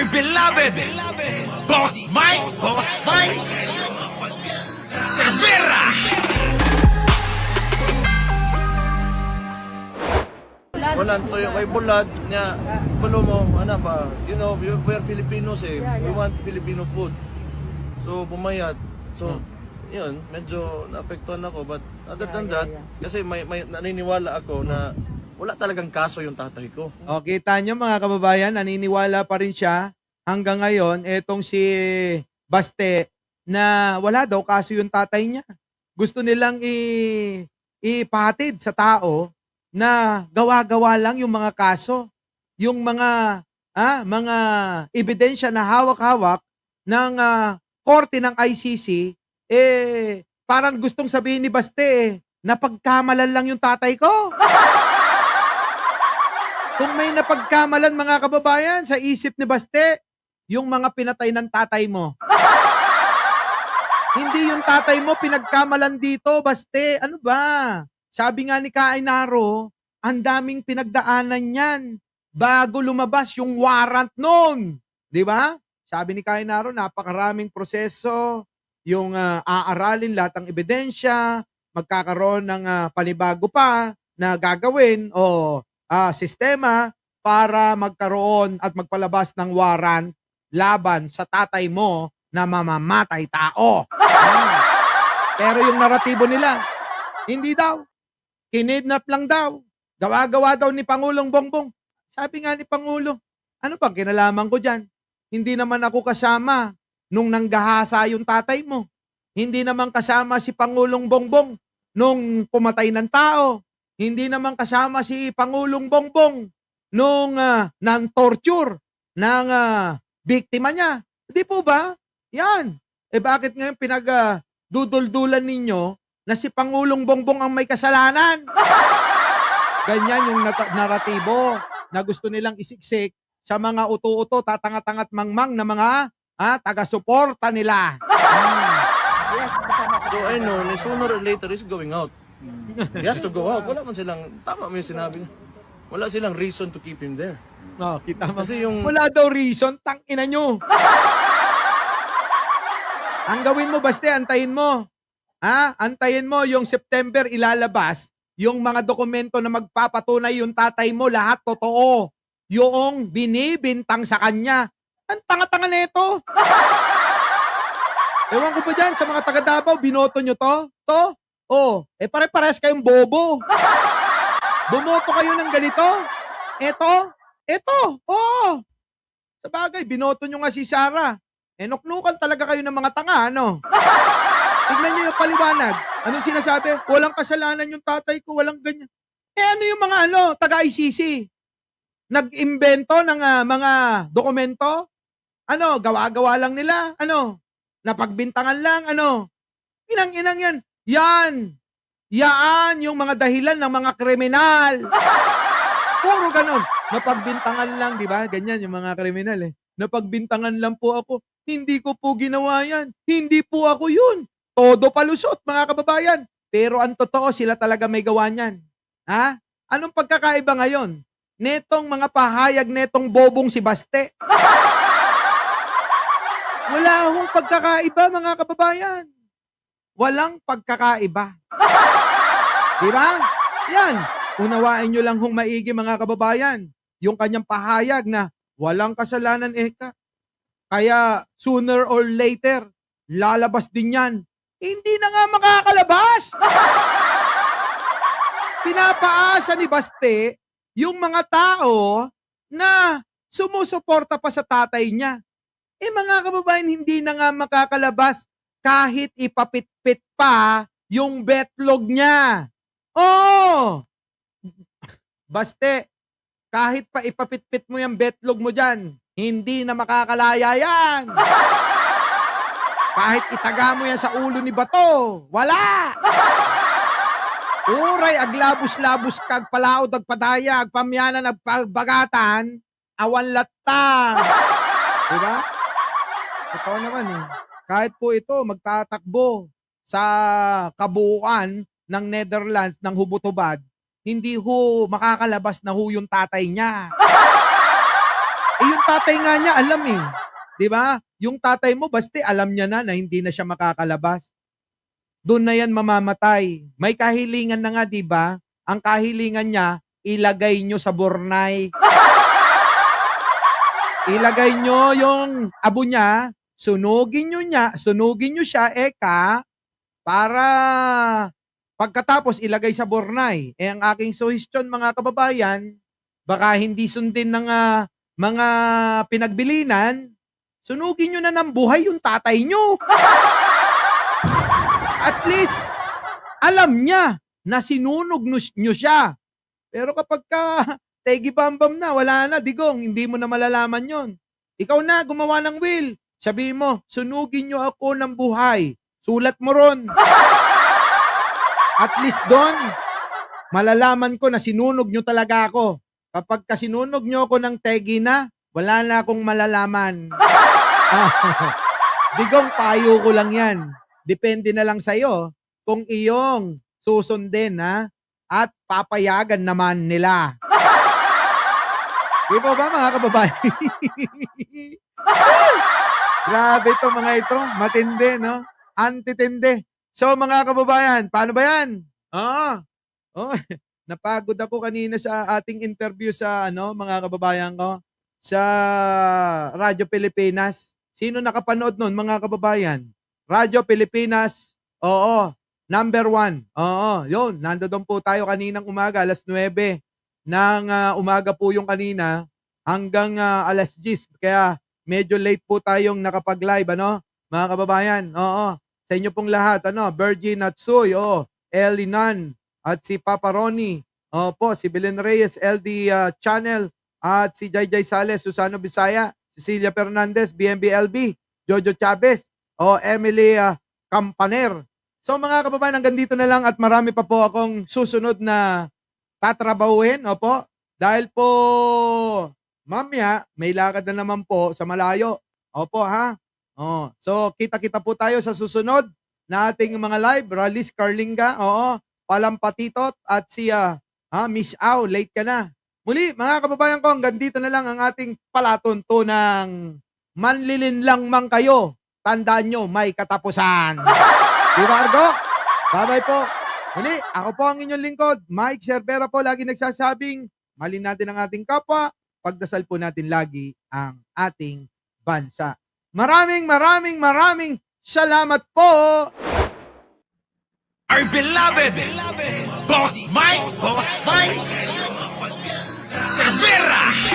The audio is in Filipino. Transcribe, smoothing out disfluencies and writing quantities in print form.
beloved Boss Mike Cervera. Wala to yung kay Bulat niya. Pulo mo, ano ba? You know, we're Filipinos eh. We want Filipino food. So, pumayat. So, yun, medyo naapektuhan ako. But other than that, kasi may naniniwala ako na wala talagang kaso yung tatay ko. O, kita nyo mga kababayan, naniniwala pa rin siya hanggang ngayon, etong si Baste, na wala daw kaso yung tatay niya. Gusto nilang ipahatid sa tao na gawa-gawa lang yung mga kaso. Yung mga ebidensya na hawak-hawak ng korte ng ICC, parang gustong sabihin ni Baste, napagkamalan lang yung tatay ko. Kung may napagkamalan mga kababayan sa isip ni Baste, yung mga pinatay ng tatay mo. Hindi yung tatay mo pinagkamalan dito, Baste. Ano ba? Sabi nga ni Kainaro, ang daming pinagdaanan yan bago lumabas yung warrant noon. Di ba? Sabi ni Kainaro, napakaraming proseso, yung aaralin lahat ng ebidensya, magkakaroon ng panibago pa na gagawin o sistema para magkaroon at magpalabas ng warrant laban sa tatay mo na mamamatay tao. Pero yung naratibo nila, hindi daw. Kinidnap lang daw. Gawa-gawa daw ni Pangulong Bongbong. Sabi nga ni Pangulo, ano pang kinalaman ko dyan? Hindi naman ako kasama nung nanggahasa yung tatay mo. Hindi naman kasama si Pangulong Bongbong nung pumatay ng tao. Hindi naman kasama si Pangulong Bongbong nung nan-torture ng biktima niya. Hindi po ba? Yan. Bakit ngayon pinag-duduldulan ninyo na si Pangulong Bongbong ang may kasalanan? Ganyan yung naratibo na gusto nilang isiksik sa mga uto-uto, tatanga-tangat mangmang na mga taga-suporta nila. So I know, sooner or later is going out. He has to go out. Wala man silang, tama mo yung sinabi niya. Wala silang reason to keep him there. No, kita mo. Kasi yung, Wala daw reason, tangina nyo. Ang gawin mo, Baste, antayin mo. Antayin mo yung September ilalabas yung mga dokumento na magpapatunay yung tatay mo, lahat totoo. Yung binibintang sa kanya. Ang tanga-tanga nito. Ewan ko ba dyan sa mga taga Davao, binoto nyo to? Pare-pares kayong bobo. Bumoto kayo ng ganito. Ito. Sa bagay, binoto nyo nga si Sara. Nuknukan talaga kayo ng mga tanga, ano? Tignan nyo yung paliwanag. Anong sinasabi? Walang kasalanan yung tatay ko, walang ganyan. Ano yung mga taga-ICC? Nag-imbento ng mga dokumento? Gawa-gawa lang nila? Napagbintangan lang? Inang-inang yan. Yan yung mga dahilan ng mga kriminal. Puro ganun. Napagbintangan lang, di ba? Ganyan yung mga kriminal eh. Napagbintangan lang po ako. Hindi ko po ginawa yan. Hindi po ako yun. Todo palusot, mga kababayan. Pero ang totoo, sila talaga may gawa niyan. Anong pagkakaiba ngayon? Netong mga pahayag netong bobong si Baste. Wala akong pagkakaiba, mga kababayan. Walang pagkakaiba. Di ba? Yan. Unawain nyo lang hong maigi, mga kababayan. Yung kanyang pahayag na walang kasalanan Eka. Kaya sooner or later, lalabas din yan. Hindi na nga makakalabas. Pinapaasa ni Baste yung mga tao na sumusuporta pa sa tatay niya. Mga kababayan, hindi na nga makakalabas kahit ipapitpit pa yung betlog niya. Baste, kahit pa ipapitpit mo yung betlog mo dyan, hindi na makakalaya yan. Kahit itaga mo yan sa ulo ni Bato, wala. Uray, aglabos-labos kag palaod, agpadaya, agpamyanan, agpagbagatan, awan latang. Diba? Ito naman eh. Kahit po ito, magtatakbo sa kabuuan ng Netherlands, ng Hubotobad, hindi ho makakalabas na ho yung tatay niya. Yung tatay nga niya alam eh. 'Di ba? Yung tatay mo basta alam niya na hindi na siya makakalabas. Doon na yan mamamatay. May kahilingan na nga, 'di ba? Ang kahilingan niya, ilagay nyo sa Bornay. Ilagay nyo yung abo niya, sunugin nyo siya, para pagkatapos ilagay sa Bornay. Ang aking suggestion mga kababayan, baka hindi sundin ng mga pinagbilinan, sunugin nyo na ng buhay yung tatay nyo. At least, alam niya na sinunog nyo siya. Pero kapag tegi bambam na, wala na, digong, hindi mo na malalaman yon. Ikaw na, gumawa ng will. Sabihin mo, sunugin nyo ako ng buhay. Sulat mo ron. At least doon, malalaman ko na sinunog nyo talaga ako. Kapag kasinunog nyo ako ng tegi na, wala na akong malalaman. Digong, payo ko lang yan. Depende na lang sa'yo kung iyong susundin, ha? At papayagan naman nila. Di ba mga kababayan? Grabe to mga ito. Matindi, no? Antitindi. So mga kababayan, paano ba yan? Napagod ako kanina sa ating interview sa mga kababayan ko sa Radyo Pilipinas. Sino nakapanood nun mga kababayan? Radyo Pilipinas, number 1. Yun. Nandoon po tayo kaninang umaga, alas 9 ng umaga po yung kanina hanggang alas 10. Kaya medyo late po tayong nakapag-live, mga kababayan. Sa inyo pong lahat, Virgin at Soy, Ellie Nan, at si Papa Ronnie, si Belen Reyes, LD Channel, at si Jayjay Sales, Susano Bisaya, Cecilia Fernandez, BMBLB, Jojo Chavez, Emily Campaner. So mga kababayan, hanggang dito na lang at marami pa po akong susunod na tatrabahuhin, dahil po mamaya may lakad na naman po sa malayo. So kita-kita po tayo sa susunod na ating mga live. Ralis Carlinga, Palampatitot at si Miss Au, late ka na. Muli mga kababayan ko, hanggang dito na lang ang ating palatuntunang manlilin lang man kayo. Tandaan nyo, may katapusan. Diba, Argo? Bye-bye po. Muli, ako po ang inyong lingkod, Mike Cervera po, lagi nagsasabing, malin natin ang ating kapwa, pagdasal po natin lagi ang ating bansa. Maraming salamat po! Our beloved Boss Mike Cervera.